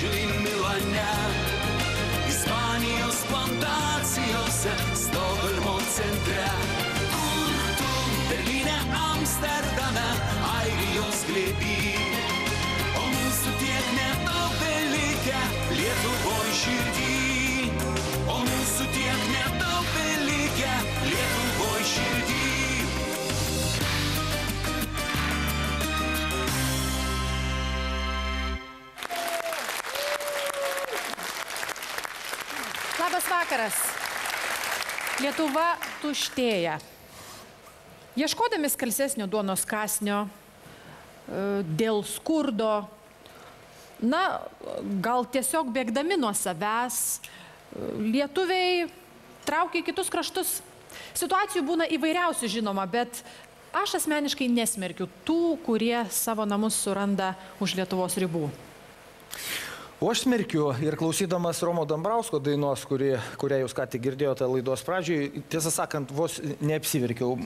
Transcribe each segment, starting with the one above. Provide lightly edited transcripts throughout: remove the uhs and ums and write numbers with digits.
Paryžiui, Milane, Ispanijos plantacijose, Stokholmo centre. Kur tu? Berlyne, Amsterdame, Airijos glėby. O mūsų tiek nedaug belikę Lietuvoj širdį. O mūsų tiek nedaug belikę Lietuvoj širdį. Labas vakaras. Lietuva tuštėja. Ieškodami skalsesnio duonos kąsnio, dėl skurdo, na, gal tiesiog bėgdami nuo savęs, lietuviai traukia į kitus kraštus. Situacijų būna įvairiausių, žinoma, bet aš asmeniškai nesmerkiu tų, kurie savo namus suranda už Lietuvos ribų. O aš smerkiu ir klausydamas Romo Dambrausko dainos, kurią jūs ką tik girdėjote laidos pradžioj, tiesą sakant, vos neapsiverkiau.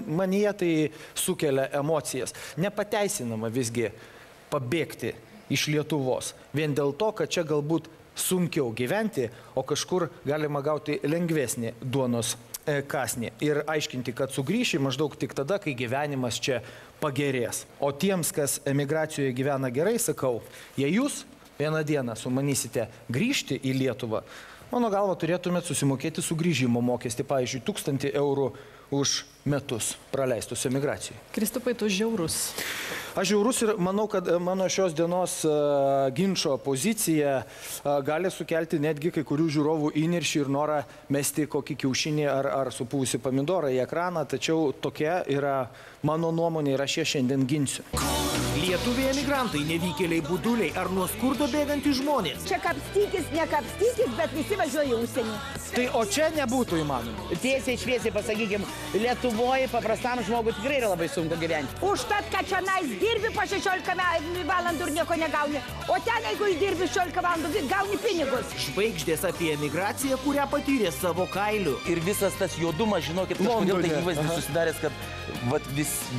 Manyje tai sukelia emocijas. Nepateisinama visgi pabėgti iš Lietuvos. Vien dėl to, kad čia galbūt sunkiau gyventi, o kažkur galima gauti lengvesnį duonos kąsnį. Ir aiškinti, kad sugrįši maždaug tik tada, kai gyvenimas čia pagerės. O tiems, kas emigracijoje gyvena gerai, sakau, jei jūs vieną dieną sumanysite grįžti į Lietuvą, mano galva turėtumėt susimokėti sugrįžimo mokestį, pavyzdžiui, 1000 eurų už metus praleistus emigracijoje. Kristupai, tu žiaurus. Aš žiaurus ir manau, kad mano šios dienos ginčo pozicija gali sukelti netgi kai kurių žiūrovų įniršį ir norą mesti kokį kiaušinį ar supūsį pomidorą į ekraną, tačiau tokia yra mano nuomonė ir aš ją šiandien ginsiu. Lietuviai emigrantai, nevykėliai buduliai ar nuo skurdo bėgantys žmonės. Čia kapstykis, nekapstykis, bet visi važiuoja į užsienį. Tai o čia nebūtų įmanoma. Tiesiai šviesiai pasakykim, Lietuvoje paprastam žmogui tikrai yra labai sunku gyventi. Užtat, kad čia nais dirbi po 16 valandų ir nieko negauni. O ten, jeigu dirbi 16 valandų, gauni pinigus. Žvaigždės apie emigraciją, kurią patyrė savo kailiu. Ir visas tas juodumas, žinokit, kažkodėl tai įvaizdis susidaręs, kad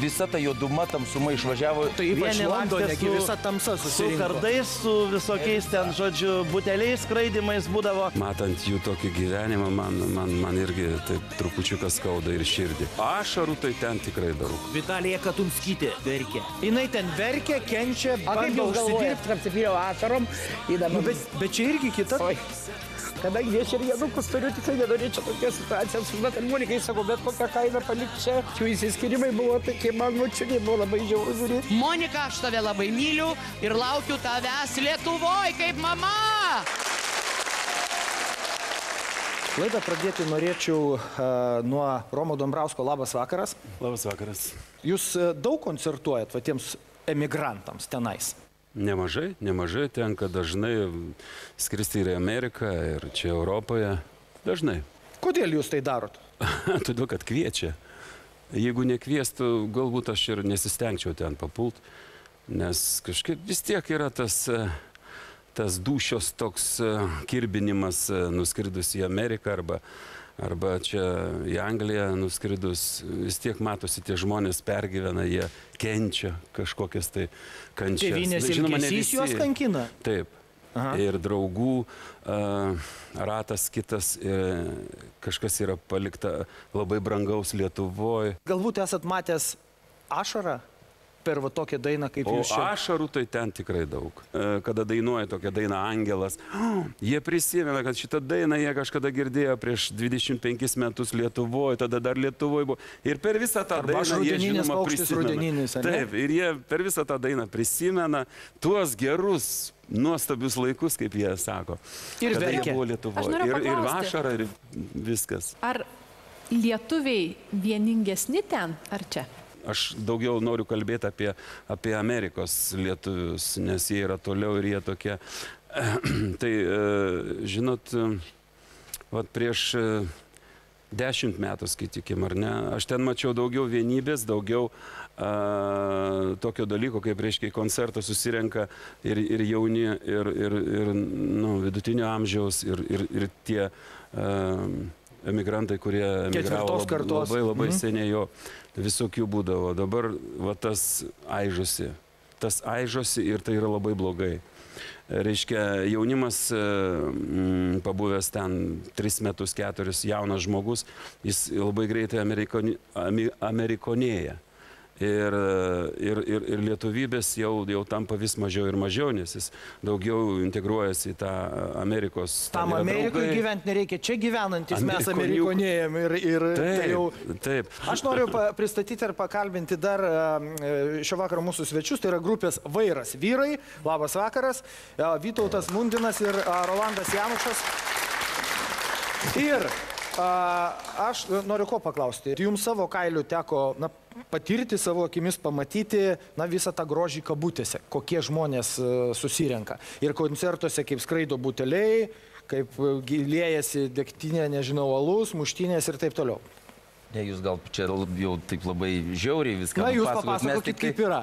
visa ta juoduma, tamsuma išvažiavo. Tai ypač Londone, visa tamsa susirinko. Su kardais, su visokiais ten, žodžiu, buteliais skraidimais būdavo. Matant jų tokį gyvenimą, man irgi taip trupučiukas skauda ir širdį. Ašarų tai ten tikrai daug. Vitalija Katunskytė verkia. Jinai ten verkia, kenčia, bando užsidirbti. Apsipyliau ašarom. Bet čia irgi kita. Kadangi aš ir Janukus turiu, tikrai nenorėčiau tokia situacija. Žinot, ir Monikai sako, bet kokią kainą palikti čia. Jų įsiskirimai buvo tokie, man močiutė buvo labai žiauru žiūrėti. Monika, aš tave labai myliu ir laukiu tavęs Lietuvoj kaip mama. Laidą pradėti norėčiau nuo Romo Dambrausko. Labas vakaras. Labas vakaras. Jūs daug koncertuojat va tiems emigrantams tenais? Nemažai tenka dažnai skristi ir į Ameriką, ir čia Europoje. Dažnai. Kodėl jūs tai darot? Todėl, kad kviečia. Jeigu nekviestų, galbūt aš ir nesistengčiau ten papult, nes kažkaip vis tiek yra tas dūšios toks kirbinimas nuskridus į Ameriką arba čia į Angliją nuskridus, vis tiek matosi, tie žmonės pergyvena, jie kenčia kažkokias tai kančias. Tėvynės ilgesys juos kankina? Taip. Aha. Ir draugų ratas kitas, kažkas yra palikta labai brangaus Lietuvoje. Galbūt esat matęs ašarą per va tokią dainą, kaip jūs čia? O ašarų tai ten tikrai daug. Kada dainuoja tokią dainą Angelas, jie prisimena, kad šitą dainą jie kažkada girdėjo prieš 25 metus Lietuvoje, tada dar Lietuvoje buvo. Ir per visą tą dainą jie, žinoma, prisimena. Taip, ir jie per visą tą dainą prisimena tuos gerus, nuostabius laikus, kaip jie sako. Ir verkia. Ir ašara, ir viskas. Ar lietuviai vieningesni ten, ar čia? Aš daugiau noriu kalbėti apie Amerikos lietuvius, nes jie yra toliau ir jie tokie. Tai, žinot, prieš 10 metų, skaitykim, ar ne, aš ten mačiau daugiau vienybės, daugiau tokio dalyko, kaip reiškia koncertą susirenka ir jauni, ir vidutinio amžiaus, ir tie emigrantai, kurie emigravo labai seniai, jo visokių būdavo. Dabar tas aižosi ir tai yra labai blogai. reiškia, jaunimas, pabuvęs ten 3 metus, 4, jaunas žmogus, jis labai greitai amerikonėja. Ir lietuvybės jau tampa vis mažiau ir mažiau, nes jis daugiau integruojasi į tą Amerikos... Tam Amerikoje gyventi nereikia, čia gyvenantis mes amerikonėjam ir tai jau... Taip. Aš noriu pristatyti ir pakalbinti dar šio vakaro mūsų svečius, tai yra grupės Vairas vyrai, labas vakaras, Vytautas Mundinas ir Rolandas Janušas. Ir aš noriu ko paklausti, jums savo kailių teko patirti, savo akimis pamatyti visą tą grožį kabutėse, kokie žmonės susirenka. Ir koncertuose kaip skraido buteliai, kaip liejasi degtinė, nežinau, alus, muštinės ir taip toliau. Ne, jūs gal čia jau taip labai žiauriai viską papasakot. Na, jūs papasakokit, kaip yra.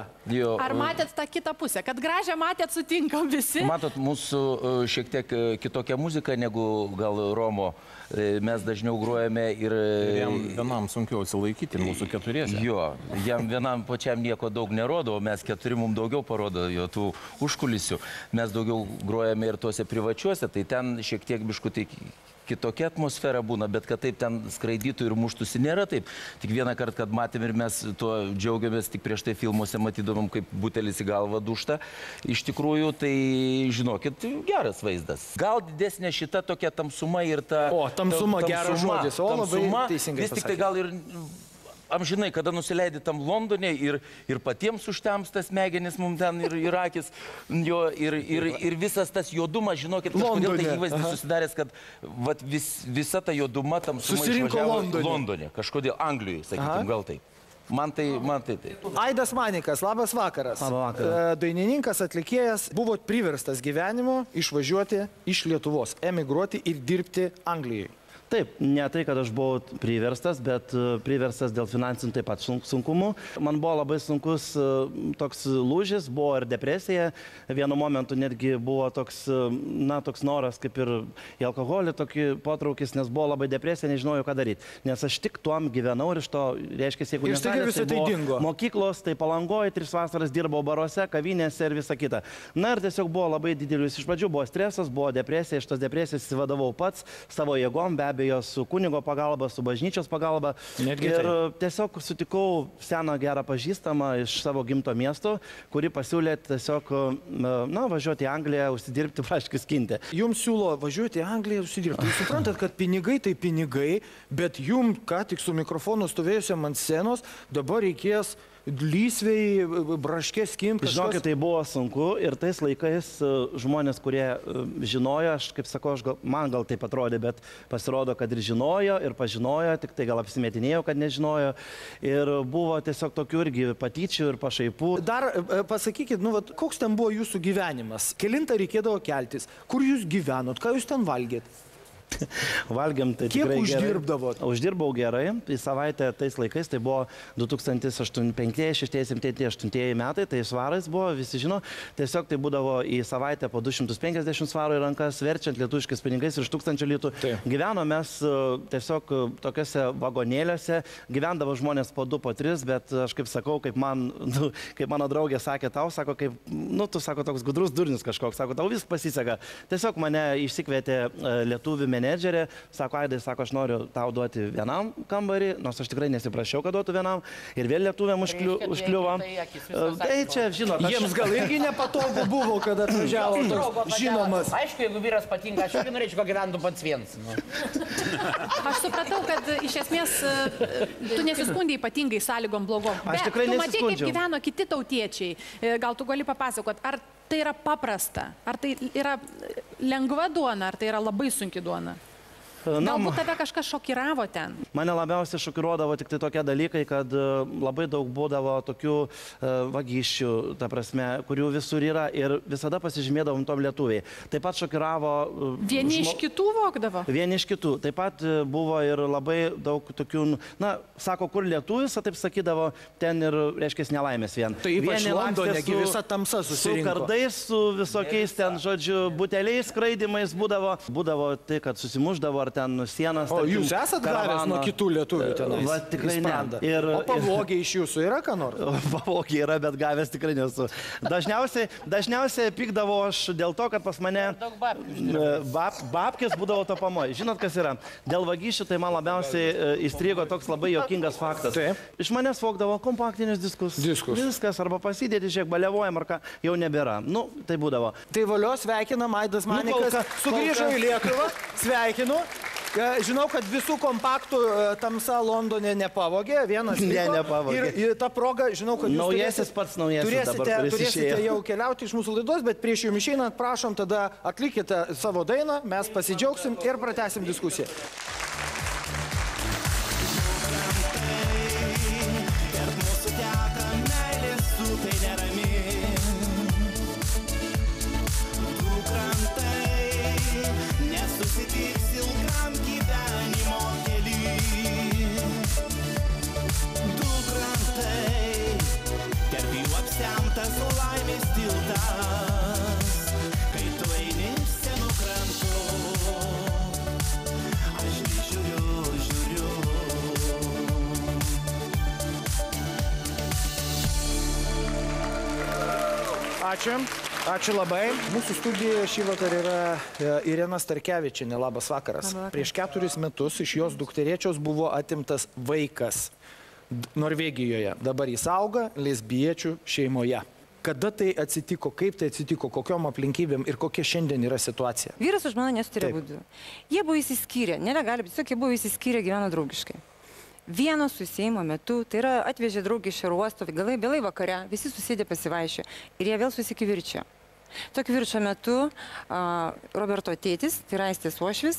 Ar matėt tą kitą pusę? Kad gražią matėt, sutinkam visi? Matot, mūsų šiek tiek kitokia muzika negu gal Romo. Mes dažniau grojame ir... Jam vienam sunkiau atsilaikyti, mūsų keturiese. Jo, jam vienam pačiam nieko daug nerodo, o mes keturi mums daugiau parodo jo tų užkulisių. Mes daugiau grojame ir tuose privačiuose, tai ten šiek tiek biškutai kitokia atmosfera būna, bet kad taip ten skraidytų ir muštųsi nėra taip. Tik vieną kartą, kad matėm ir mes tuo džiaugiamės, tik prieš tai filmuose matydamom, kaip butelis į galvą dušta. Iš tikrųjų, tai žinokit, geras vaizdas. Gal didesnė šita tokia tamsuma ir ta... O, tamsuma, geras žodis, o labai teisingai pasakė. Vis tik tai gal ir... Amžinai, kada nusileidai tam Londone ir patiems užtemstas smegenis mums ten ir akis, ir visas tas juodumas, žinokit, kažkodėl tai įvaizdis susidaręs, kad visa ta juoduma tam suma išvažiavo Londone, kažkodėl Anglijoje, sakykim, gal taip. Man tai taip. Aidas Manikas, labas vakaras. Dainininkas, atlikėjas, buvo priverstas gyvenimo išvažiuoti iš Lietuvos, emigruoti ir dirbti Anglijoje. Taip, ne tai, kad aš buvau priverstas, bet priverstas dėl finansinių taip pat sunkumų. Man buvo labai sunkus toks lūžis, buvo ir depresija. Vienu momentu netgi buvo toks noras kaip ir į alkoholį, tokį potraukis, nes buvo labai depresija, nežinojau, ką daryti. Nes aš tik tuom gyvenau ir iš to, reiškia, jeigu nesalės, tai buvo mokyklos, tai Palangoje, 3 vasaras dirbau baruose, kavinėse ir visa kita. Na ir tiesiog buvo labai didelis, iš pradžių buvo stresas, buvo depresija, iš tos depresijos įsivadavau pats savo jėgom, be abejo, su kunigo pagalba, su bažnyčios pagalba. Ir tiesiog sutikau seną gerą pažįstamą iš savo gimto miesto, kuri pasiūlė tiesiog, važiuoti į Angliją, užsidirbti, praškai skinti. Jums siūlo važiuoti į Angliją, užsidirbti. Jūs suprantat, kad pinigai tai pinigai, bet jums, ką tik su mikrofonu stovėjusiam ant scenos, dabar reikės lysviai, braškės skimti. Žinokit, tai buvo sunku ir tais laikais žmonės, kurie žinojo, aš kaip sakau, man gal taip atrodė, bet pasirodo, kad ir žinojo, ir pažinojo, tik tai gal apsimetinėjau, kad nežinojo. Ir buvo tiesiog tokių irgi patyčių ir pašaipų. Dar pasakykit, koks ten buvo jūsų gyvenimas? Kelintą reikėdavo keltis? Kur jūs gyvenot? Ką jūs ten valgėt? Valgiam tai tikrai gerai. Kiek uždirbdavot? Uždirbau gerai. Į savaitę tais laikais, tai buvo 2005, 2006, 2008 metai, tai svarais buvo, visi žino. Tiesiog tai būdavo į savaitę po 250 svarų į rankas, verčiant lietuviškais pinigais virš 1000 litų. Gyveno mes tiesiog tokiuose vagonėliuose, gyvendavo žmonės po 2, po 3, bet aš kaip sakau, kaip mano draugė sakė tau, sako, tu sako, toks gudrus durnis kažkoks, sako, tau vis pasiseka. Tiesiog mane išsikvietė lietuvių menedžerė, sako, Aidai, sako, aš noriu tau duoti vienam kambarį, nors aš tikrai nesiprašiau, kad duotų vienam, ir vėl lietuviam užkliuvo. Tai čia, žinot, jiems gal irgi nepatogu buvo, kad atvažiavo toks žinomas. Aišku, jeigu vyras patinka, aš irgi norėčiau, kad gyventų pats vienas. Aš supratau, kad iš esmės tu nesiskundė ypatingai sąlygom blogom. Aš tikrai nesiskundžiau. Tu matei, kaip gyveno kiti tautiečiai. Gal tu gali papasakot, ar tai yra paprasta, ar tai yra lengva duona, ar tai yra labai sunki duona? Galbūt tave kažkas šokiravo ten? Mane labiausiai šokiruodavo tik tai tokie dalykai, kad labai daug būdavo tokių vagysčių, ta prasme, kurių visur yra ir visada pasižymėdavom tom lietuviai. Taip pat šokiravo... Vieni iš kitų vogdavo? Vieni iš kitų. Taip pat buvo ir labai daug tokių, sako, kur lietuvis, taip sakydavo, ten ir, reiškia, nelaimės vien. Tai ypač Londone, visa tamsa susirinko. Su kardais, su visokiais ten, žodžiu, buteliais, skraidimais būdavo tai, kad susimuždavo ar ten sienas. O jūs esat gavęs nuo kitų lietuvių tenais? Va, tikrai ne. O pavogė iš jūsų yra ką nors? Pavogė yra, bet gavęs tikrai nesu. Dažniausiai pykdavo aš dėl to, kad pas mane babkės būdavo tapamoji. Žinot, kas yra? Dėl vagysčių tai man labiausiai įstrigo toks labai juokingas faktas. Iš manęs vogdavo kompaktinius diskus. Viskas, arba pasidėti, žiūrėk, baliavojam, ar ką, jau nebėra. Nu, tai būdavo. Tai valios sveikinam, Aidas Manikas sugrįžo į Lietuvą. Sveikinu. Žinau, kad visų kompaktų Tamsa Londone nepavogė, vienas liko. Nepavogė. Ir tą progą, žinau, kad jūs turėsite jau keliauti iš mūsų laidos, bet prieš jums išeinant, prašom, tada atlikite savo dainą, mes pasidžiaugsim ir pratęsim diskusiją. Ačiū labai. Mūsų studijoje šį vakarą yra Irena Starkevičienė. Labas vakaras. Prieš 4 metus iš jos dukterėčios buvo atimtas vaikas Norvegijoje. Dabar jis auga lesbiečių šeimoje. Kada tai atsitiko, kaip tai atsitiko, kokiom aplinkybėm ir kokia šiandien yra situacija? Vyras už mano nesutarė būdų. Jie buvo įsiskyrę, negali, tiesiog jie buvo įsiskyrę, gyveno draugiškai. Vieno susėjimo metu, tai yra atvežė draugį iš uosto, vėlai vakare, visi susėdė pasivaišė ir jie vėl susikivirčio. Tokio virčio metu Roberto tėtis, tai yra Aistės uošvis,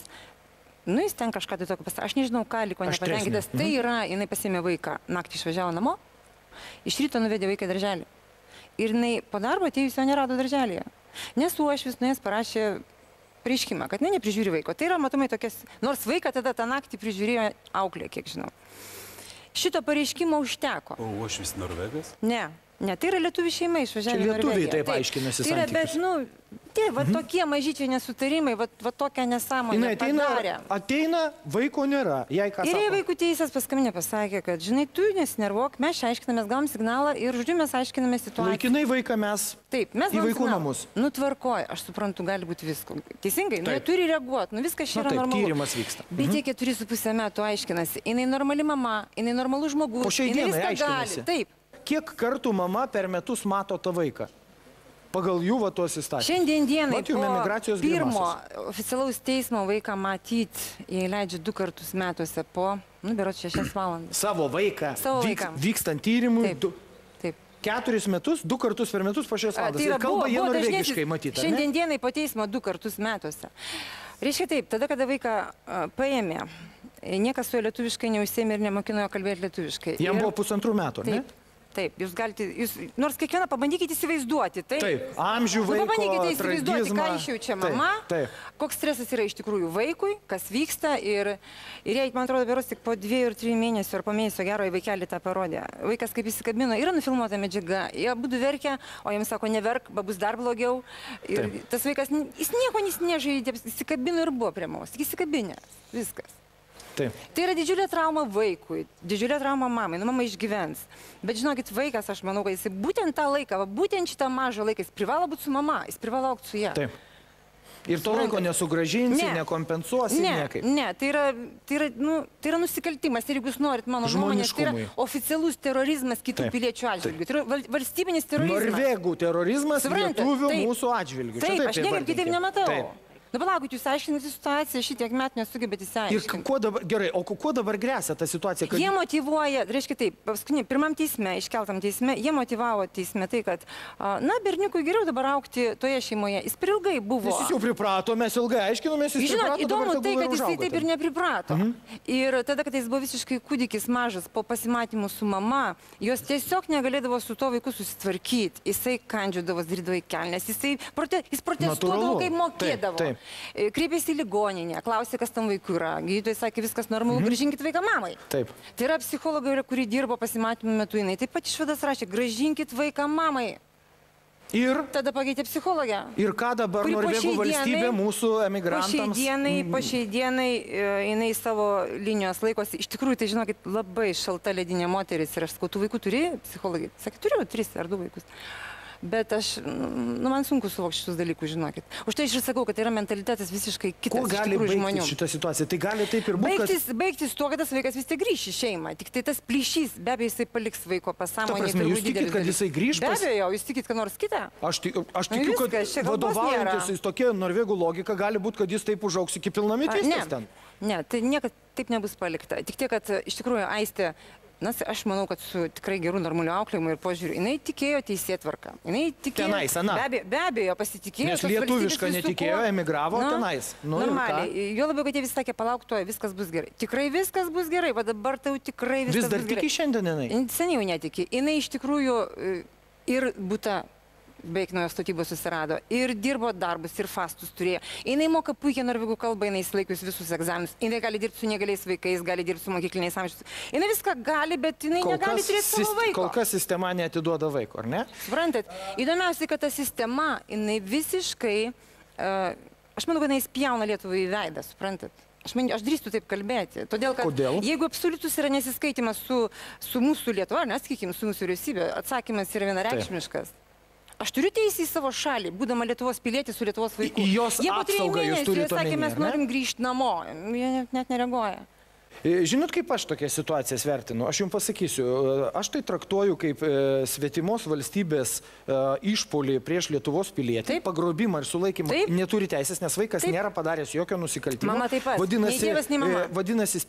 nu jis ten kažką tai tokio pasakė, aš nežinau, ką liko nepatenkintas, tai yra, jinai pasiėmė vaiką, naktį išvažiavo namo, iš ryto nuvedė vaiką į darželį. Ir jinai po darbo atėjus jo nerado darželėje, nes uošvis nuėjęs parašė pareiškimą, kad neprižiūri vaiko. Tai yra, matomai, tokias, nors vaiką tada tą naktį prižiūrėjo auklė, kiek žinau. Šito pareiškimo užteko. O uošvis Norvegas? Ne, tai yra lietuvių šeima išvažiavę į Norvegiją. Čia lietuviai taip aiškinasi santykius. Tai yra, bet, va tokie mažyčiai nesutarimai, va tokią nesąmonę padarė. Ateina, vaiko nėra. Ir jei vaikų teisės paskambinė pasakė, kad, žinai, tu nesinervuok, mes čia aiškinamės, gavom signalą ir žodžiu mes aiškinamės situaciją. Laikinai vaiką mes į vaikų namus. Nu, tvarkoj, aš suprantu, gali būti visko. Teisingai, nu, jie turi reaguoti, nu, viskas čia yra normalu. Tyrimas vyksta. Bet tie 4,5 metų aiškinasi, jinai normali mama, jinai normalus žmogus. Po šiai dienai aiškinasi. Taip. Kiek kartų mama per metus mato tą vaiką? Pagal jų va tuos įstatymus. Šiandien dienai po pirmo oficialaus teismo vaiką matyti, jie leidžia 2 kartus metuose po, nu, berods 6 valandas. Savo vaiką? Vykstant tyrimui? Taip. 4 metus, 2 kartus per metus po 6 valandas. Ir kalba jie norvegiškai matyti, ne? Šiandien dienai po teismo 2 kartus metuose. Reiškia taip, tada, kada vaiką paėmė, niekas su juo lietuviškai neužsiėmė ir nemokino jo kalbėti lietuviškai. Jam buvo 1,5 metų, ne? Taip, jūs galite, nors kiekvieną pabandykite įsivaizduoti, taip? Taip, amžių vaiko, pabandykite įsivaizduoti, ką išjaučia mama, koks stresas yra iš tikrųjų vaikui, kas vyksta ir jie, man atrodo, beros tik po 2 ir 3 mėnesių ar po mėnesio gero į vaikelį tą parodė. Vaikas kaip įsikabino, yra nufilmuota medžiaga, jie abudu verkia, o jiems sako, neverk, bus dar blogiau. Ir tas vaikas, jis nieko nežaidė, įsikabino ir buvo prie mamos, įsikabinęs, viskas. Taip. Tai yra didžiulė trauma vaikui, didžiulė trauma mamai, nu mama išgyvens. Bet žinokit, vaikas, aš manau, kad jis būtent tą laiką, būtent šitą mažą laiką, jis privalo būti su mama, jis privalo aukti su ją. Taip. Ir to laiko nesugrąžinsi, nekompensuosi niekaip. Ne, tai yra nusikaltimas. Ir jeigu jūs norit mano nuomonės, tai yra oficialus terorizmas kitų piliečių atžvilgių. Tai yra valstybinis terorizmas. Norvegų terorizmas lietuvių mūsų atžvilgių. Taip, aš niekaip kitaip nematau. Nu, palaukit, jūs aiškinate situaciją, šitiek metų nesugebėte įsiaiškinti. Ir kuo dabar, gerai, o kuo dabar grėsia ta situacija? Jie motyvuoja, reiškia taip, paskutinį, pirmam teisme, iškeltam teisme, jie motyvavo teisme tai, kad, na, berniukui geriau dabar augti toje šeimoje. Jis per ilgai buvo. Jis jau priprato, mes ilgai aiškinomės, jis priprato. Žinot, įdomu tai, kad jisai taip ir nepriprato. Ir tada, kad jis buvo visiškai kūdikis mažas, po pasimatymų su mama, jos tiesiog negalėdavo su to vaiku susitvarkyti. Jisai kandžiodavo, darydavo į kelnes, jis protestuodavo, kaip mokėdavo. Kreipėsi į ligoninę, klausė, kas tam vaikui yra. Gydytojai sakė, viskas normalu, grąžinkit vaiką mamai. Taip. Tai yra psichologai, kuri dirbo pasimatymų metu, jinai taip pat išvadas rašė, grąžinkit vaiką mamai. Ir? Tada pakeitė psichologę. Ir ką dabar Norvegų valstybė mūsų emigrantams? Po šiai dienai jinai savo linijos laikosi. Iš tikrųjų, tai žinokit, labai šalta ledinė moteris. Ir aš sakau, tu vaikų turi psichologai? Sakė, turiu 3 ar 2 vaikus. Bet man sunku suvokti šitus dalykus, žinokit. Už tai aš ir sakau, kad yra mentalitetas visiškai kitas iš tikrųjų žmonių. Kuo gali baigtis šitą situaciją? Tai gali taip ir būti, baigtis tuo, kad tas vaikas vis tiek grįš į šeimą. Tik tai tas plyšys, be abejo, jisai paliks vaiko pasąmonėje. Jūs tikit, kad jisai grįš? Be abejo, jūs tikit, kad nors kitą? Aš tikiu, kad vadovaujantis tokia Norvegų logika gali būti, kad jis taip užaugs iki pilnametystės ten. Ne, tai niekad taip nebus palikta. Tik tiek, kad iš tikrųjų Aistė, aš manau, kad su tikrai gerų normalių auklėjimų ir požiūrių, jinai tikėjo teisėtvarką. Jinai tikėjo... Tenais, ana. Be abejo, pasitikėjo. Nes lietuvišką netikėjo, emigravo tenais. Normaliai. Jo labiau, kad jie vis sakė, palauk to, viskas bus gerai. Tikrai viskas bus gerai, va dabar tai jau tikrai viskas bus gerai. Vis dar tiki šiandien jinai? Seniai jau netiki. Jinai iš tikrųjų ir būta beveik naujos statybos susirado. Ir dirbo darbus, ir fastus turėjo. Jinai moka puikiai norvegų kalbą, jinai įsilaikius visus egzaminus. Jinai gali dirbti su negaliais vaikais, gali dirbti su mokykliniais amžiais. Jinai viską gali, bet jinai negali turėti savo vaiko. Kol kas sistema neatiduoda vaiko, ar ne? Suprantat, įdomiausiai, kad ta sistema, jinai visiškai, aš manau, kad jinai spjauna Lietuvai į veidą, suprantat? Aš drįstu taip kalbėti. Todėl, kad jeigu absoliutus yra nesiskaitimas su mūsų Lietuva, nesakykim, su mūsų vyriausybė, atsakymas yra vienareikšmiškas. Aš turiu teisę į savo šalį, būdama Lietuvos pilietį su Lietuvos vaiku. Į jos apsaugą jūs turite omenyje, jie sakė, mes norim grįžti namo. Jie net nereaguoja. Žinot, kaip aš tokias situacijas vertinu? Aš jums pasakysiu, aš tai traktuoju kaip svetimos valstybės išpolį prieš Lietuvos pilietį, pagrobimą ir sulaikymą. Neturi teisės, nes vaikas nėra padaręs jokio nusikaltimo. Mama taip pat. Nei tėvas, nei mama. Vadinasi,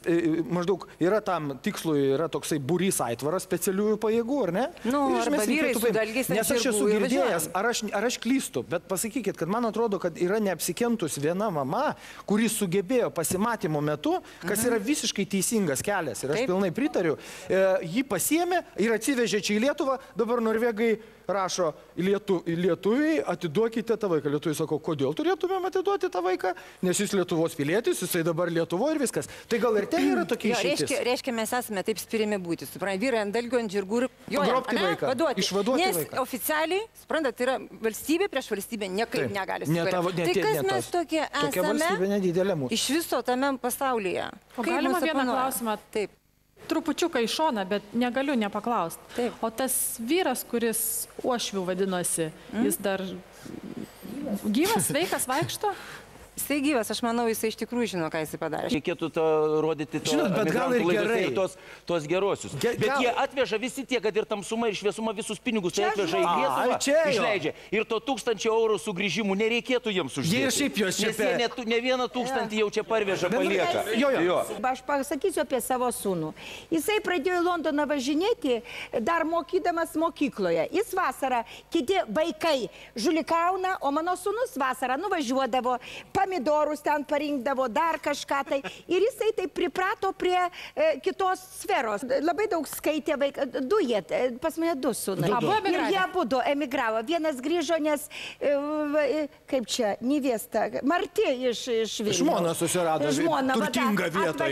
maždaug yra tam tikslui, yra toksai būrys aitvaras specialiųjų pajėgų, ar ne? Arba vyrai su dalgiais ant žirgų. Nes aš esu girdėjęs, ar aš klystu, bet pasakykit, kad man atrodo, kad yra neapsikentus viena mama, kuri sugebėjo pasimatymo metu, kas yra visiškai teisingas kelias ir aš pilnai pritariu, jį pasiėmė ir atsivežė čia į Lietuvą, dabar norvegai rašo lietuviai, atiduokite tą vaiką. Lietuviai sako, kodėl turėtumėm atiduoti tą vaiką, nes jis Lietuvos pilietis, jisai dabar Lietuvo ir viskas. Tai gal ir ten yra tokia išeitis? Reiškia, mes esame taip spirimi būti, suprantate, vyrai ant dalgių, ant žirgų ir pagrobti vaiką, išvaduoti vaiką. Nes oficialiai, suprantate, yra valstybė prieš valstybę niekaip negali susidaryti. Tai kas mes tokie esame? Tokia valstybė nedidelė mūsų. Iš viso tame pasaulyje. O galima vieną klausimą? Taip. Trupučiuką į šoną, bet negaliu nepaklausti. O tas vyras, kuris uošvių vadinosi, jis dar gyvas, sveikas, vaikšto? Jisai gyvas, aš manau, jisai iš tikrųjų žino, ką jisai padarė. Reikėtų to rodyti emigrantų laidose ir tos gerosius. Bet jie atveža visi tie, kad ir tamsuma ir šviesuma visus pinigus, tai atveža į Lietuvą, išleidžia. Ir to 1000 eurų sugrįžimų nereikėtų jiems uždėti. Jie šiaip jos čia. Nes jie ne 1000 jau čia parveža, palieka. Aš pasakysiu apie savo sūnų. Jisai pradėjo į Londoną važinėti, dar mokydamas mokykloje. Jis vasarą, kiti vaikai žulikauna, o mano sūnus vasarą nuvažiuodavo, pomidorus ten parinkdavo, dar kažką tai. Ir jisai taip priprato prie kitos sferos. Labai daug skaitė vaiką. Pas mane 2 sūnai. Ir jie abudu emigravo. Vienas grįžo, nes, kaip čia, nevėsta, Marti iš Vilniaus. Žmona susirado turtingą vietą.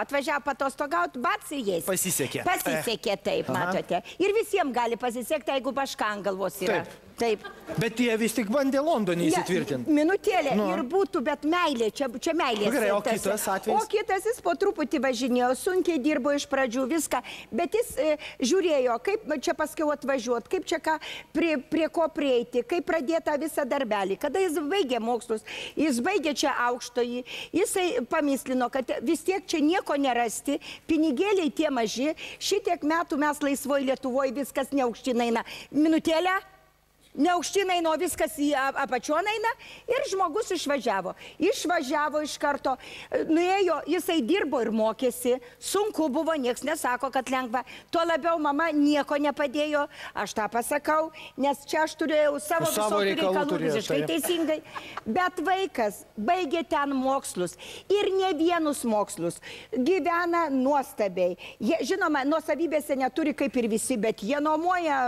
Atvažiavo patostogauti, bats ir jais. Pasisekė. Pasisekė, taip, matote. Ir visiems gali pasisekti, jeigu baška ant galvos yra. Taip. Bet jie vis tik bandė Londone įsitvirtinti. Minutėlė ir būtų, bet meilė, čia meilės. Gerai, o kitas atvejis? O kitas jis po truputį važinėjo, sunkiai dirbo iš pradžių viską, bet jis žiūrėjo, kaip čia paskiau atvažiuoti, kaip čia ką, prie ko prieiti, kaip pradėta visą darbelį. Kada jis baigė mokslus, jis baigė čia aukštojį, jisai pamislino, kad vis tiek čia nieko nerasti, pinigėliai tie maži, šitiek metų mes laisvoj Lietuvoje viskas neaukštinaina. Minutėlę? Neaukštinai, nuo viskas į apačionaina ir žmogus išvažiavo. Išvažiavo iš karto, nuėjo, jisai dirbo ir mokėsi, sunku buvo, nieks nesako, kad lengva. Tuo labiau mama nieko nepadėjo, aš tą pasakau, nes čia aš turėjau savo visokių reikalų visiškai teisingai. Bet vaikas baigė ten mokslus ir ne vienus mokslus, gyvena nuostabiai. Žinoma, nuosavybėse neturi kaip ir visi, bet jie nuomoja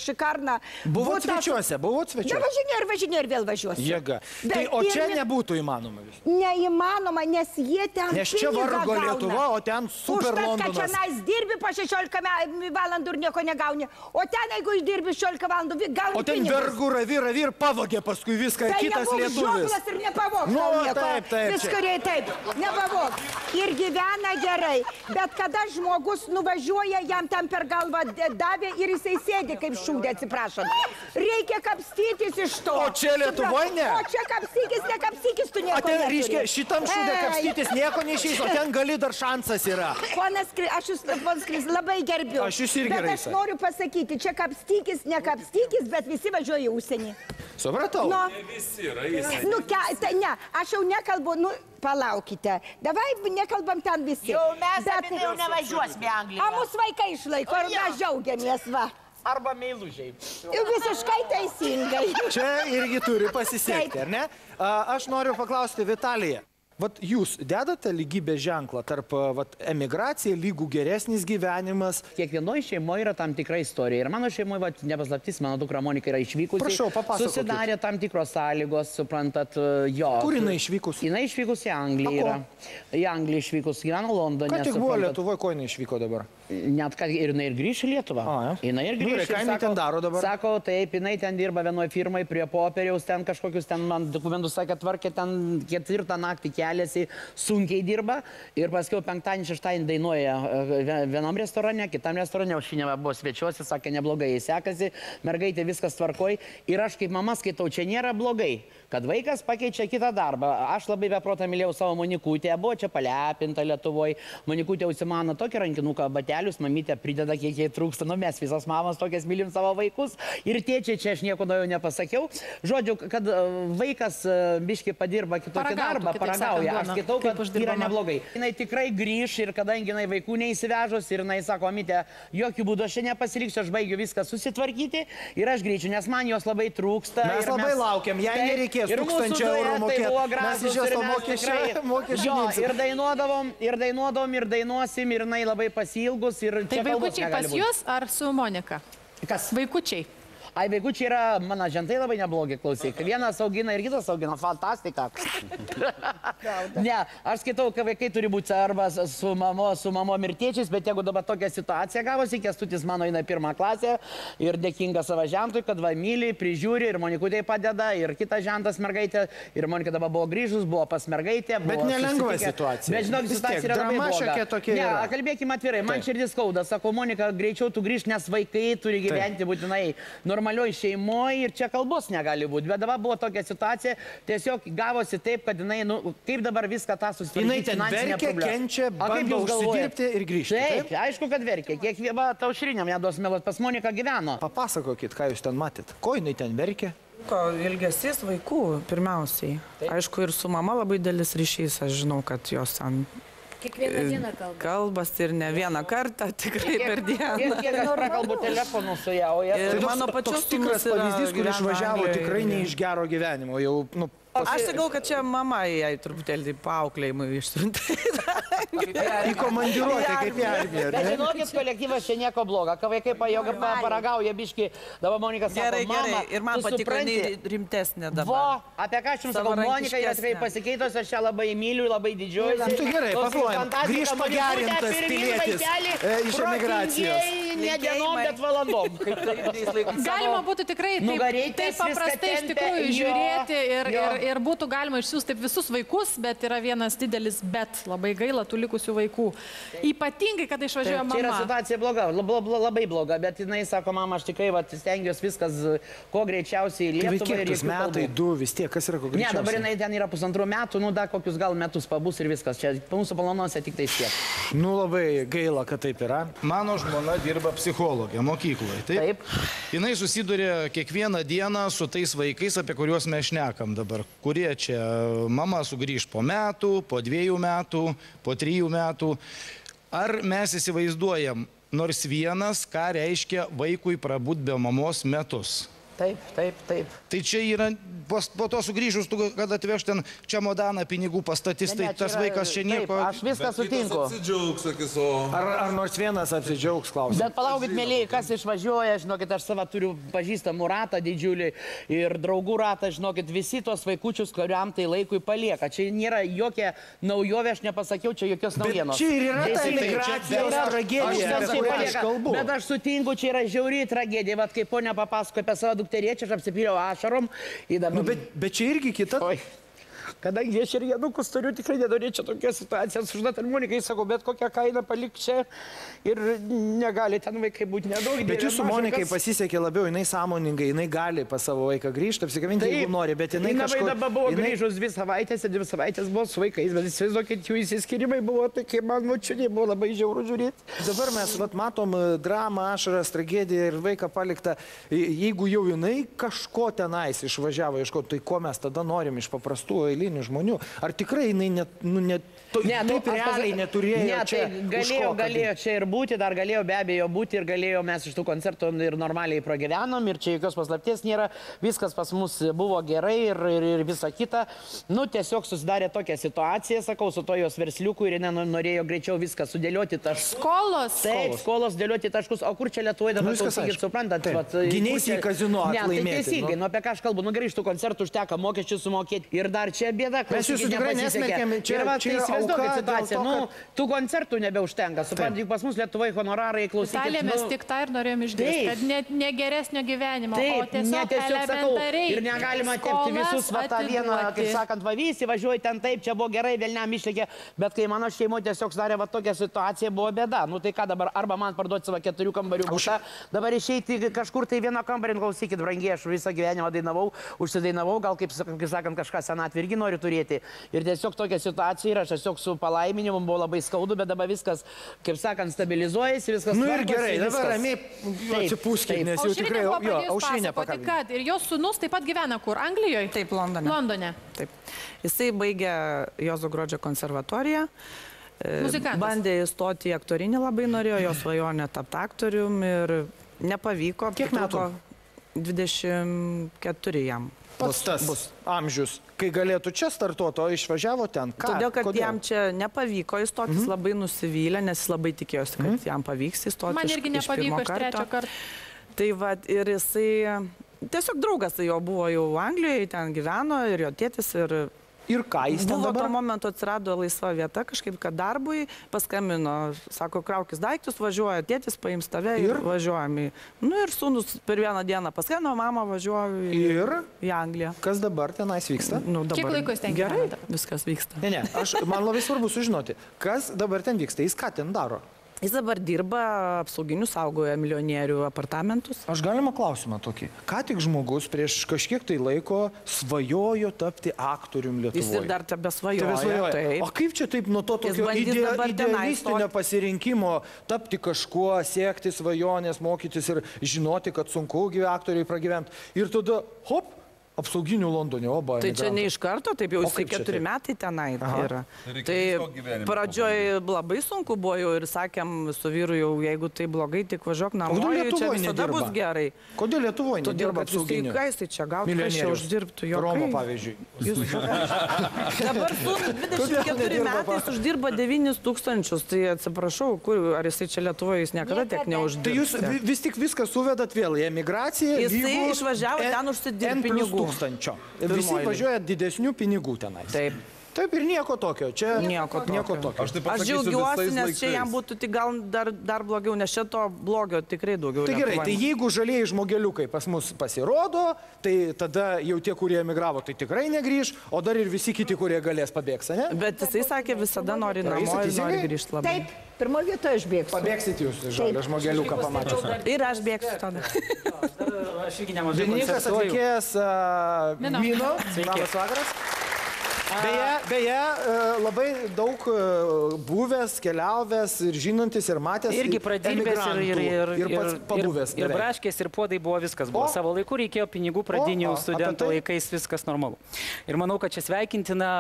šikarną. Buvo buvot svečiuose, buvot svečiuose? Važinė ir vėl važiuosiu. Jėga. Tai, o čia nebūtų įmanoma vis? Neįmanoma, nes jie ten Nes čia vargo Lietuva, o ten super Londonas. Užtat, kad čia nais dirbi po 16 valandų ir nieko negauni. O ten, jeigu išdirbi 16 valandų, gauni pinigus. O ten vergų ravi ir pavogė paskui viską, kitas lietuvis. Tai nebūk žioplas ir nepavog tau nieko. Viskariai taip, nepavog. Ir gyvena gerai. Bet kada žmogus nuvažiuoja, jam ten per galvą davė ir jisai sėdi kaip šūdė, atsiprašant. Reikia kapstytis iš to. O čia Lietuvoje ne? O čia kapstykis, nekapstykis, tu nieko neturi. Reiškia, šitam šūdė kapstytis nieko neišeis, o ten gali dar šansas yra. Ponas Kris, aš jūs, ponas Kris, labai gerbiu. Aš jūs irgi gerai. Bet aš noriu pasakyti, čia kapstykis, nekapstykis, bet visi važiuoja į užsienį. Supratau. Ne visi yra įsienį. Ne, aš jau nekalbu, palaukite. Davai nekalbam ten visi. Jau mes apie jau nevažiuosime į Angliją. O mūsų vaikai išlaiko ir mes džiaugiamės, va. Arba meilužiai. Visiškai teisingai. Čia irgi turi pasisekti, ar ne? Aš noriu paklausti Vitaliją. Vat jūs dedate lygybės ženklą tarp emigracija, lygų geresnis gyvenimas? Kiekvienoje šeimoje yra tam tikra istorija. Ir mano šeimoje, nepaslaptis, mano dukra Monika yra išvykusi. Prašau, papasakokit. Susidarė tam tikros sąlygos, suprantat, jo. Kur jinai išvykus? Jinai išvykus į Angliją. Į Angliją išvykus, gyveno Londone. Ką tik buvo Lietuvoje, ko jinai išvyko dabar? Net kad ir jinai ir grįš į Lietuvą. Jinai ir grįš. Ką jinai ten daro dabar? Sako, taip, jinai ten dirba vienoje firmai prie popieriaus, ten kažkokius ten man dokumentus sakė tvarkė, ten 4 naktį keliasi, sunkiai dirba. Ir paskiau 5-6 dainuoja vienam restorane, kitam restorane, o šiandien buvo svečiuosi, sakė, neblogai jai sekasi, mergaitė viskas tvarkoj. Ir aš kaip mama skaitau, čia nėra blogai, kad vaikas pakeičia kitą darbą. Aš labai beprotą mylėjau savo Monikutę, buvo čia palepinta Lietuvoje. Monikutė užsimano tokį rankinuką batelius, mamytė prideda, kiek jai trūksta. Nu, mes visas mamos tokias mylim savo vaikus. Ir tėčiai, čia aš nieko daugiau nepasakiau. Žodžiu, kad vaikas biški padirba kitokį darbą, paragauja. Aš skaitau, kad yra neblogai. Jinai tikrai grįš ir kadangi jinai vaikų neįsivežus ir jinai sako, mamytė, jokių būdų aš čia nepasiliksiu, aš baigiu viską susitvarkyti ir aš grįšiu, nes man jos labai trūksta. Mes labai laukiam, jei nereikės 1000 eurų mokėti. Mes iš esu mokesčių. Ir dainuosim ir jinai labai pasilgus. Tai vaikučiai pas jūs ar su Monika? Kas? Vaikučiai. Ai, vaikučiai yra, mano žentai labai neblogi, klausyk. Vienas augina ir kitas augina. Fantastika. Ne, aš skaitau, kad vaikai turi būti arba su mamom ir tėčiais, bet jeigu dabar tokia situacija gavosi, Kęstutis mano eina 1 klasę ir dėkinga savo žentui, kad va myli, prižiūri ir Monikutei padeda, ir kitas žentas mergaitė, ir Monika dabar buvo grįžus, buvo pas mergaitę. Bet nelengva situacija. Bet žinok, situacija yra labai bloga. Ne, kalbėkime atvirai, man širdis skauda. Sako, Monika, greičiau tu grįžt, nes vaikai turi gyventi būtinai normalioj šeimoje ir čia kalbos negali būti. Bet dabar buvo tokia situacija, tiesiog gavosi taip, kad jinai, kaip dabar viską tą susitvarkyti finansinę problemą. Jinai ten verkia, kenčia, bando užsidirbti ir grįžti. Taip, aišku, kad verkia. Kiekviena taušriniam neduos meluot, pas Monika gyveno. Papasakokit, ką jūs ten matėt. Ko jinai ten verkia? Ilgesys vaikų, pirmiausiai. Aišku, ir su mama labai dėlis ryšys, aš žinau, kad jos ten... Kiekvieną dieną kalba. Kalbas ir ne vieną kartą, tikrai per dieną. Kiek aš prakalbu telefonu su ją, o jie... Ir mano pačios tikras pavyzdys, kur išvažiavo tikrai ne iš gero gyvenimo. Jau, aš sakau, kad čia mama jai truputėlį paauklėjimui išsiuntė. Į komandiruotę kaip į armiją. Bet žinokit, kolektyvas čia nieko blogo. Kai vaikai paragauja biški, dabar Monika sako, mama, ir man patiko rimtesnė dabar. Vo, apie ką aš jums sakau, Monika yra tikrai pasikeitos, aš ją labai myliu, labai didžiuojuosi. Tu gerai, paplojam, grįžt pagerintas pilietis iš emigracijos. Ne dienom, bet valandom. Galima būtų tikrai taip paprastai iš tikrųjų žiūrėti ir būtų galima išsiųsti visus vaikus, bet yra vienas didelis bet, labai gaila tų likusių vaikų. Ypatingai, kada išvažiuoja mama. Čia yra situacija bloga, labai bloga, bet jinai sako, mama, aš tikrai stengiuosi viskas kuo greičiausiai Lietuvai ir jokių metai, 2 vis tiek, kas yra kuo greičiausiai? Ne, dabar jinai ten yra 1,5 metų, dar kokius gal metus pabus ir viskas. Čia mūsų planuose tik tai tiek. Labai gaila, kad taip yra. Mano žmona dirba psichologė mokykloje. Taip. Jinai susiduria kiekvieną dieną su tais vaikais, apie kuriuos mes šnekam dabar. Kurie čia mama sugrįž po metų, po 2 metų, po 3 metų. Ar mes įsivaizduojam nors vienas, ką reiškia vaikui prabūt be mamos metus? Taip. Tai čia yra, po to sugrįžus, tu, kad atveš ten čemodaną pinigų pastatys, tai tas vaikas čia nieko... Taip, aš viską sutinku. Ar nors vienas apsidžiaugs, klausimas? Bet palaukit, mėlyje, kas išvažiuoja, žinokit, aš savo turiu pažįstamų ratą didžiulį ir draugų ratą, žinokit, visi tos vaikučius, kuriam tai laikui palieka. Čia nėra jokia naujovė, aš nepasakiau, čia jokios naujienos. Bet čia ir yra ta emigracijos tragedija, apie kurią aš kalbu. Bet aš sutinku, čia yra žiauri tragedija. Vat kaip ponia papasakoja apie savo dukterėčią, aš apsipyliau ašarom. Bet čia irgi kita... Kadangi aš ir Janukus turiu, tikrai nenorėčiau tokios situacijos. Žinot, armonikai sako, bet kokią kainą palik čia ir negali ten vaikai būti nedaug. Bet jūsų Monikai pasisekė labiau, jinai sąmoningai, jinai gali pas savo vaiką grįžti, apsikavinti, jeigu nori, bet jinai kažkur... Jinai dabar buvo grįžus 2 savaitės ir 2 savaitės buvo su vaikais, bet įsivaizduokit, jų įsiskirimai buvo, tai kaip man močiutė buvo labai žiauru žiūrėti. Dabar mes matom dramą, ašaras, tragediją ir vaiką paliktą. Jeigu jau jinai kažko tenais išvažiavo, tai ko mes tada norim iš paprastų eilinių žmonių? Ar tikrai jinai taip realiai neturėjo čia? Galėjo čia ir būti, dar galėjo be abejo būti ir galėjo mes iš tų koncertų ir normaliai pragyvenom ir čia jokios paslapties nėra, viskas pas mus buvo gerai ir visa kita. Nu, tiesiog susidarė tokia situacija, sakau, su to jos versliuku ir jinai norėjo greičiau viską sudėlioti taškus. Skolos? Taip, skolos dėlioti taškus. O kur čia Lietuvoje dabar, klausykit, suprantat? Gynėsi į kazino atlaimėti. Ne, tai teisingai, nu apie ką aš kalbu, nu grįžtų koncertų užteka mokesčius sumokėti ir dar čia bėda, mes jūsų tikrai nesmerkėme, čia įsivaizduokit situaciją, nu, tų koncertų nebeužtenka, suprantat, juk pas mus Lietuvoje honorarai, klausykit. Italija mes tik tą ir norėjom išgirsti, kad ne geresnio gyvenimo, o tiesiog elementariai. Ir negalima tepti visus va tą vieną, kaip sakant, visi važiuoja ten taip, čia buvo gerai, vėlniam išlėkė, bet kai mano šeimoje tiesiog sudarė va tokia situacija, buvo bėda. Nu tai ką dabar, arba man parduoti savo 4 kambarių butą, dabar išeiti kažkur tai vieną kambarį, klausykit, brangiai, aš visą gyvenimą dainavau, užsidainavau, gal kaip sakant, kažką senatvė irgi noriu turėti. Ir tiesiog tokia situacija yra, aš tiesiog su palaiminimu buvo labai skaudu, bet dabar viskas, kaip sakant, stabilizuojasi, viskas. Nu ir gerai, dabar ramiai atsipūskit, nes jau tikrai Aušrinė pakalbėjo. Ir jos sūnus taip pat gyvena kur? Anglijoje? Taip, Londone. Londone. Taip. Jisai baigė Juozo Gruodžio konservatoriją. Muzikantas. Bandė įstoti į aktorinį, labai norėjo, jo svajonė tapti aktorium ir nepavyko. Kiek metų? 24 jam. Bus amžius, kai galėtų čia startuoti, o išvažiavo ten. Todėl, kad jam čia nepavyko įstoti, jis labai nusivylė, nes jis labai tikėjosi, kad jam pavyks įstoti. Man irgi nepavyko iš 3 karto. Tai va, ir jisai, tiesiog draugas jo buvo jau Anglijoje, ten gyveno ir jo tėtis Ir ką jis ten dabar? Buvo tuo momentu atsirado laisva vieta, kažkaip, kad darbui paskambino, sako, kraukis daiktus, važiuoja, tėtis paims tave ir važiuojame. Nu ir sūnus per vieną dieną paskambino, mama važiuoju į Angliją. Kas dabar tenais vyksta? Kiek laiko jis ten gyvena? Gerai, viskas vyksta. Ne, man labai svarbu sužinoti, kas dabar ten vyksta, jis ką ten daro? Jis dabar dirba apsauginių, saugoja milijonierių apartamentus. Aš galima klausimą tokį. Ką tik žmogus prieš kažkiek tai laiko svajojo tapti aktorium Lietuvoje? Jis ir dar tebesvajoja. O kaip čia taip nuo to tokio idealistinio pasirinkimo tapti kažkuo, siekti svajonės, mokytis ir žinoti, kad sunku aktoriai pragyventi. Ir tada, hop, apsauginių Londone, Tai čia ne iš karto, taip jau 4 metai tenai yra. Tai pradžioj labai sunku buvo jau ir sakėm su vyru jau, jeigu tai blogai, tik važiuok namo, čia visada bus gerai. Kodėl Lietuvoje nedirba apsauginių? Todėl, kad jis čia gautų, kas čia uždirbtų jo. Romo, pavyzdžiui. Dabar su 24 metais uždirba 9 000, tai atsiprašau, ar jisai čia Lietuvoje jis niekada tiek neuždirba. Tai jūs vis tik viską suvedat vėl į emigraciją. Jisai išvažiavo ten užsidirbti pinigų. Visi važiuoja didesnių pinigų tenai. Taip ir nieko tokio. Čia nieko tokio. Aš džiaugiuosi, nes čia jam būtų tik gal dar blogiau, nes čia to blogio tikrai daugiau. Tai gerai, tai jeigu žalieji žmogeliukai pas mus pasirodo, tai tada jau tie, kurie emigravo, tai tikrai negrįž, o dar ir visi kiti, kurie galės pabėgs, ne? Bet jisai sakė, visada nori namo ir nori grįžti labai. Taip, pirmoje vietoje aš bėgsiu. Pabėgsit jūs, žalio žmogeliuką pamačius. Ir aš bėgsiu tada. Aš irgi nemažai Dainininkas, atlikėjas Mino. Labas vakaras. Beje, labai daug buvęs, keliavęs ir žinantis ir matęs irgi pradirbęs ir pats pabuvęs. Ir braškės, ir puodai buvo viskas. Buvo savo laiku, reikėjo pinigų pradinių studentų laikais, viskas normalu. Ir manau, kad čia sveikintina,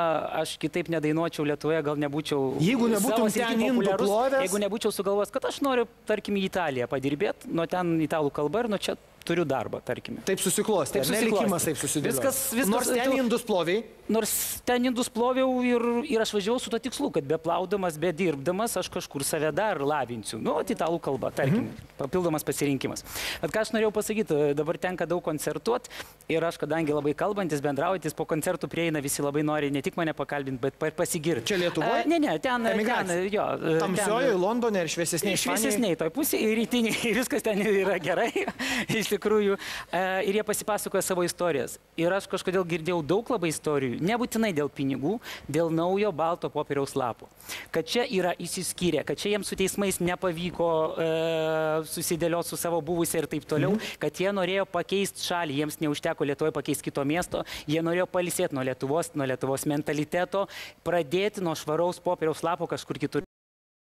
aš kitaip nedainuočiau Lietuvoje, gal nebūčiau... Jeigu nebūtum ten indų plovęs... Jeigu nebūčiau sugalvos, kad aš noriu, tarkim, į Italiją padirbėti, nuo ten italų kalba ir nuo čia turiu darbą, tarkime. Taip susiklostė, nelikimas taip susidėliojo. Nors ten indus ploviai. Nors ten indus ploviau ir aš važiavau su to tikslu, kad be plaudamas, be dirbdamas, aš kažkur save dar lavinsiu. Nu, italų kalba, tarkim, papildomas pasirinkimas. Bet ką aš norėjau pasakyti, dabar tenka daug koncertuoti ir aš, kadangi labai kalbantis, bendraujantis, po koncertų prieina visi labai nori ne tik mane pakalbinti, bet pasigirti. Čia Lietuvoje? Ne, ten, jo. Tamsioje, Londone ir šviesesniai Ispanijai? Šviesesniai toj pusėje ir rytiniai, viskas ten yra gerai, iš tikrųjų. Ir jie pasipasakoja savo istorijas. Ir aš kažkodėl girdėjau daug labai istorijų. Nebūtinai dėl pinigų, dėl naujo balto popieriaus lapo. Kad čia yra įsiskyrę, kad čia jiems su teismais nepavyko susidėlioti su savo buvusia ir taip toliau, kad jie norėjo pakeisti šalį, jiems neužteko Lietuvoje pakeisti kito miesto, jie norėjo pailsėti nuo Lietuvos mentaliteto, pradėti nuo švaraus popieriaus lapo kažkur kitur.